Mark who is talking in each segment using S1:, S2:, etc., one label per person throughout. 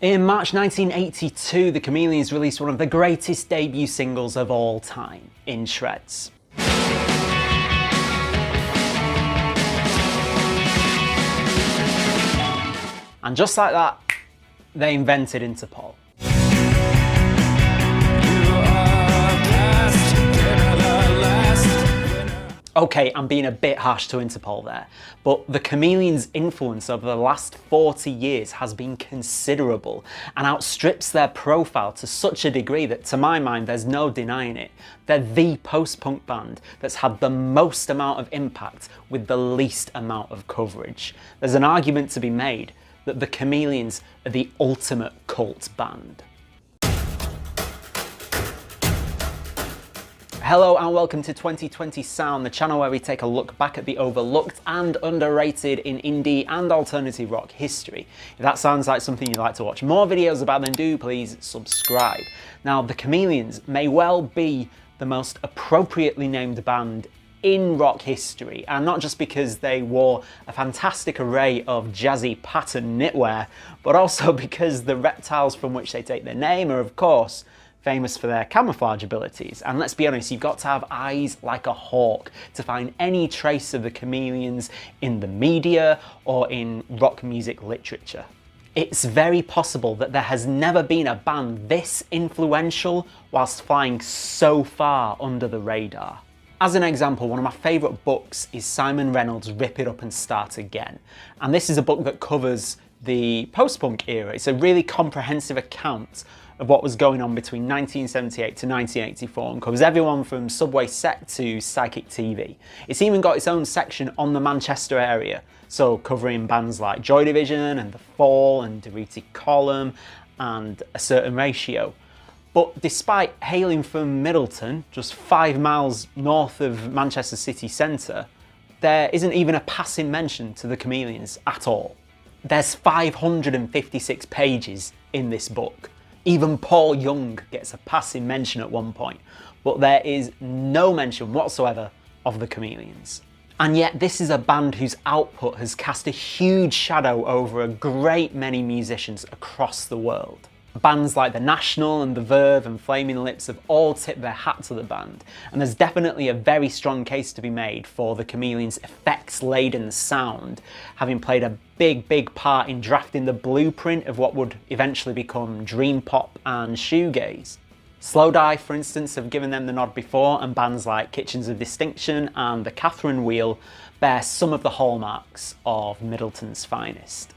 S1: In March 1982, the Chameleons released one of the greatest debut singles of all time, In Shreds. And just like that, they invented Interpol. Okay, I'm being a bit harsh to Interpol there, but the Chameleons' influence over the last 40 years has been considerable and outstrips their profile to such a degree that, to my mind, there's no denying it. They're the post-punk band that's had the most amount of impact with the least amount of coverage. There's an argument to be made that the Chameleons are the ultimate cult band. Hello and welcome to 2020 Sound, the channel where we take a look back at the overlooked and underrated in indie and alternative rock history. If that sounds like something you'd like to watch more videos about, then do please subscribe. Now, the Chameleons may well be the most appropriately named band in rock history, and not just because they wore a fantastic array of jazzy pattern knitwear, but also because the reptiles from which they take their name are, of course, famous for their camouflage abilities. And let's be honest, you've got to have eyes like a hawk to find any trace of the Chameleons in the media or in rock music literature. It's very possible that there has never been a band this influential whilst flying so far under the radar. As an example, one of my favourite books is Simon Reynolds' Rip It Up and Start Again. And this is a book that covers the post-punk era. It's a really comprehensive account of what was going on between 1978 to 1984 and covers everyone from Subway Sect to Psychic TV. It's even got its own section on the Manchester area, so covering bands like Joy Division and The Fall and Derriti Column and A Certain Ratio. But despite hailing from Middleton, just 5 miles north of Manchester city centre, there isn't even a passing mention to the Chameleons at all. There's 556 pages in this book. Even Paul Young gets a passing mention at one point, but there is no mention whatsoever of the Chameleons. And yet this is a band whose output has cast a huge shadow over a great many musicians across the world. Bands like The National and The Verve and Flaming Lips have all tipped their hat to the band, and there's definitely a very strong case to be made for the Chameleons' effects-laden sound, having played a big part in drafting the blueprint of what would eventually become dream pop and shoegaze. Slowdive, for instance, have given them the nod before, and bands like Kitchens of Distinction and The Catherine Wheel bear some of the hallmarks of Middleton's finest.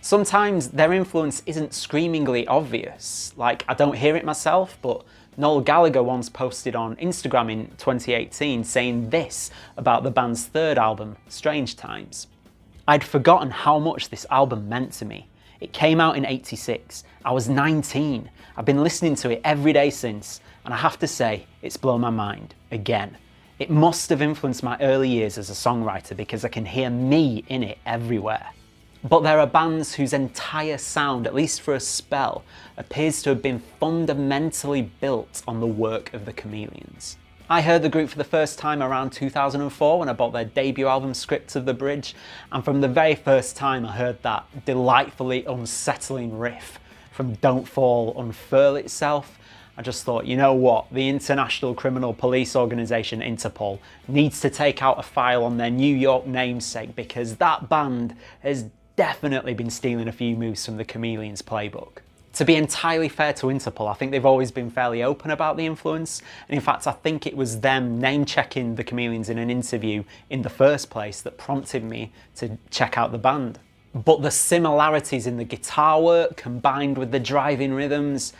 S1: Sometimes their influence isn't screamingly obvious, like I don't hear it myself, but Noel Gallagher once posted on Instagram in 2018 saying this about the band's third album, Strange Times. I'd forgotten how much this album meant to me. It came out in '86, I was 19, I've been listening to it every day since, and I have to say, it's blown my mind, again. It must have influenced my early years as a songwriter because I can hear me in it everywhere. But there are bands whose entire sound, at least for a spell, appears to have been fundamentally built on the work of the Chameleons. I heard the group for the first time around 2004 when I bought their debut album Script of the Bridge, and from the very first time I heard that delightfully unsettling riff from Don't Fall, Unfurl Itself, I just thought, you know what, the international criminal police organisation Interpol needs to take out a file on their New York namesake because that band has definitely been stealing a few moves from the Chameleons playbook. To be entirely fair to Interpol, I think they've always been fairly open about the influence, and in fact I think it was them name-checking the Chameleons in an interview in the first place that prompted me to check out the band. But the similarities in the guitar work combined with the driving rhythms,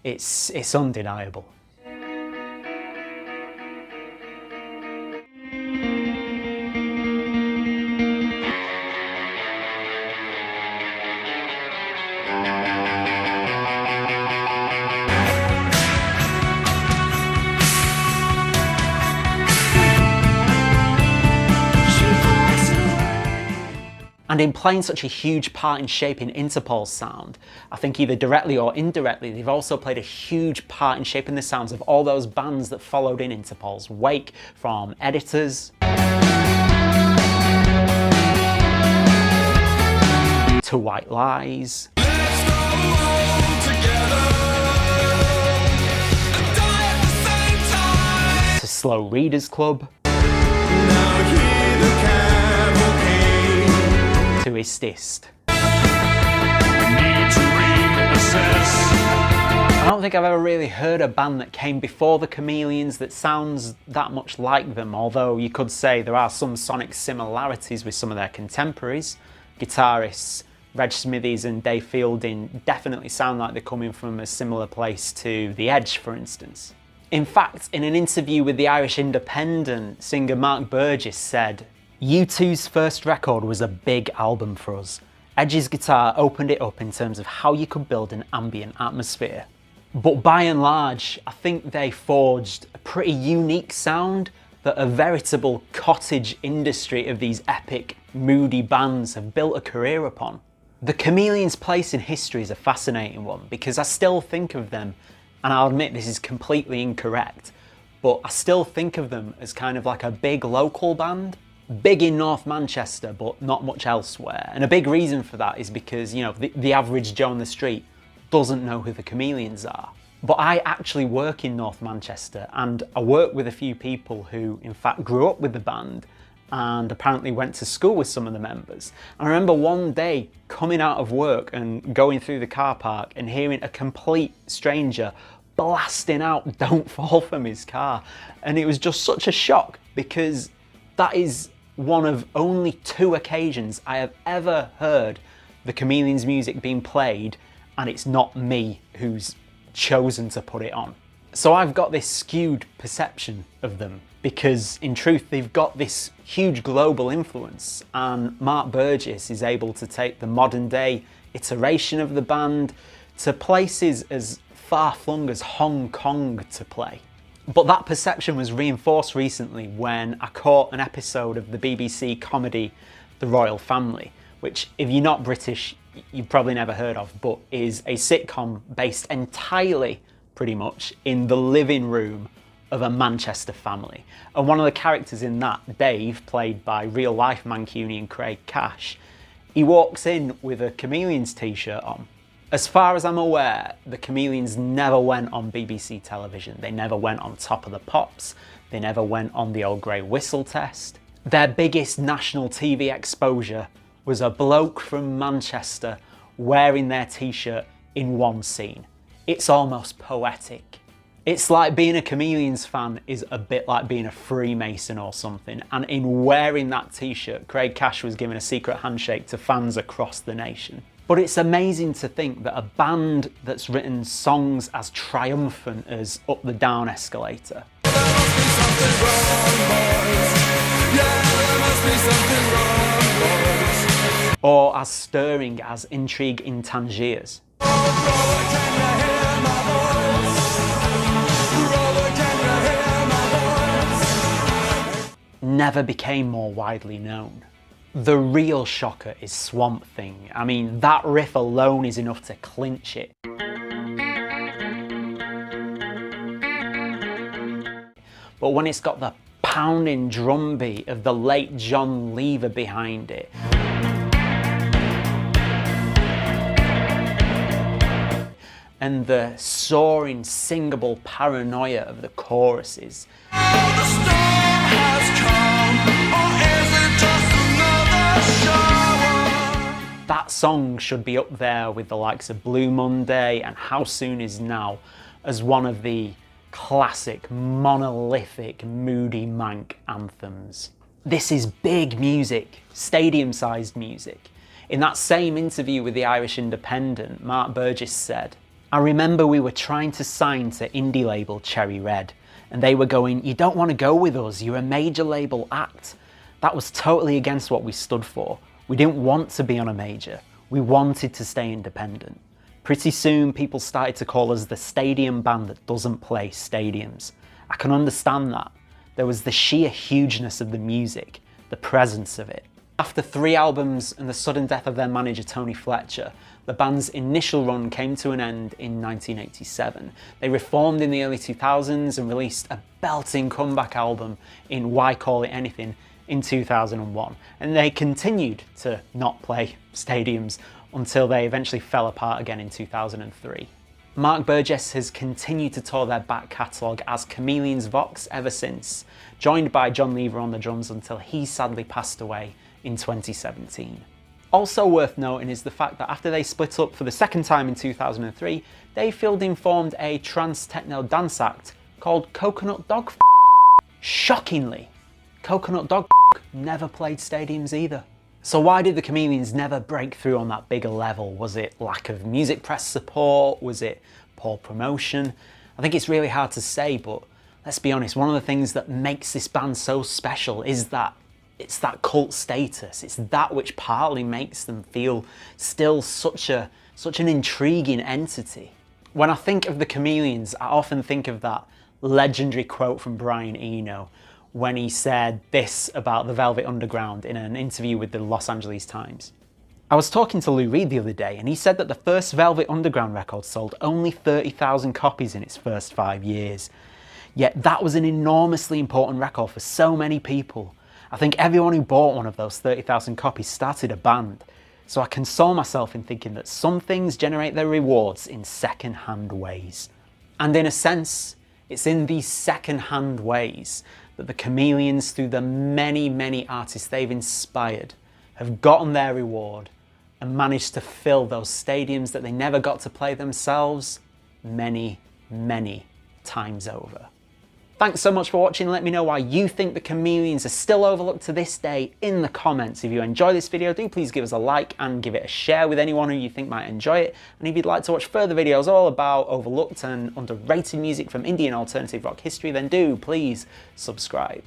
S1: it's undeniable. And in playing such a huge part in shaping Interpol's sound, I think either directly or indirectly, they've also played a huge part in shaping the sounds of all those bands that followed in Interpol's wake, from Editors to White Lies. Slow Readers Club,
S2: Now hear the cavalcade.
S1: to Istist.
S2: Need to reassess.
S1: I don't think I've ever really heard a band that came before the Chameleons that sounds that much like them, although you could say there are some sonic similarities with some of their contemporaries. Guitarists Reg Smithies and Dave Fielding definitely sound like they're coming from a similar place to The Edge, for instance. In fact, in an interview with the Irish Independent, singer Mark Burgess said, "U2's first record was a big album for us. Edge's guitar opened it up in terms of how you could build an ambient atmosphere. But by and large, I think they forged a pretty unique sound that a veritable cottage industry of these epic, moody bands have built a career upon." The Chameleons' place in history is a fascinating one because I still think of them, and I'll admit this is completely incorrect, but I still think of them as kind of like a big local band. Big in North Manchester, but not much elsewhere. And a big reason for that is because, you know, the average Joe on the street doesn't know who the Chameleons are. But I actually work in North Manchester, and I work with a few people who in fact grew up with the band and apparently went to school with some of the members. And I remember one day coming out of work and going through the car park and hearing a complete stranger blasting out "Don't Fall" from his car. And it was just such a shock because that is one of only 2 occasions I have ever heard the Chameleons' music being played and it's not me who's chosen to put it on. So I've got this skewed perception of them because in truth they've got this huge global influence, and Mark Burgess is able to take the modern day iteration of the band to places as far-flung as Hong Kong to play. But that perception was reinforced recently when I caught an episode of the BBC comedy The Royal Family, which, if you're not British, you've probably never heard of, but is a sitcom based entirely, pretty much, in the living room of a Manchester family. And one of the characters in that, Dave, played by real-life Mancunian Craig Cash, he walks in with a Chameleons t-shirt on. As far as I'm aware, the Chameleons never went on BBC television. They never went on Top of the Pops. They never went on the Old Grey Whistle test. Their biggest national TV exposure was a bloke from Manchester wearing their t-shirt in one scene. It's almost poetic. It's like being a Chameleons fan is a bit like being a Freemason or something, and in wearing that t-shirt, Craig Cash was giving a secret handshake to fans across the nation. But it's amazing to think that a band that's written songs as triumphant as Up the Down Escalator, or as stirring as Intrigue in Tangiers, never became more widely known. The real shocker is Swamp Thing. I mean, that riff alone is enough to clinch it. But when it's got the pounding drum beat of the late John Lever behind it, and the soaring, singable paranoia of the choruses, that song should be up there with the likes of Blue Monday and How Soon Is Now as one of the classic, monolithic, moody Manc anthems. This is big music, stadium-sized music. In that same interview with the Irish Independent, Mark Burgess said, "I remember we were trying to sign to indie label Cherry Red, and they were going, 'You don't want to go with us, you're a major label act.' That was totally against what we stood for. We didn't want to be on a major. We wanted to stay independent. Pretty soon people started to call us the stadium band that doesn't play stadiums. I can understand that. There was the sheer hugeness of the music, the presence of it." After 3 albums and the sudden death of their manager Tony Fletcher, the band's initial run came to an end in 1987. They reformed in the early 2000s and released a belting comeback album in Why Call It Anything in 2001, and they continued to not play stadiums until they eventually fell apart again in 2003. Mark Burgess has continued to tour their back catalogue as Chameleons Vox ever since, joined by John Lever on the drums until he sadly passed away in 2017. Also worth noting is the fact that after they split up for the second time in 2003, they Fielding formed a trance techno dance act called Coconut Dog. Shockingly, Coconut Dog never played stadiums either. So why did the Chameleons never break through on that bigger level? Was it lack of music press support? Was it poor promotion? I think it's really hard to say, but let's be honest, one of the things that makes this band so special is that it's that cult status. It's that which partly makes them feel still such an intriguing entity. When I think of the Chameleons, I often think of that legendary quote from Brian Eno when he said this about the Velvet Underground in an interview with the Los Angeles Times. I was talking to Lou Reed the other day and he said that the first Velvet Underground record sold only 30,000 copies in its first 5 years. Yet that was an enormously important record for so many people. I think everyone who bought one of those 30,000 copies started a band. So I console myself in thinking that some things generate their rewards in second-hand ways. And in a sense, it's in these second-hand ways that the Chameleons, through the many, many artists they've inspired, have gotten their reward and managed to fill those stadiums that they never got to play themselves many, many times over. Thanks so much for watching. Let me know why you think the Chameleons are still overlooked to this day in the comments. If you enjoy this video, do please give us a like and give it a share with anyone who you think might enjoy it. And if you'd like to watch further videos all about overlooked and underrated music from indie and alternative rock history, then do please subscribe.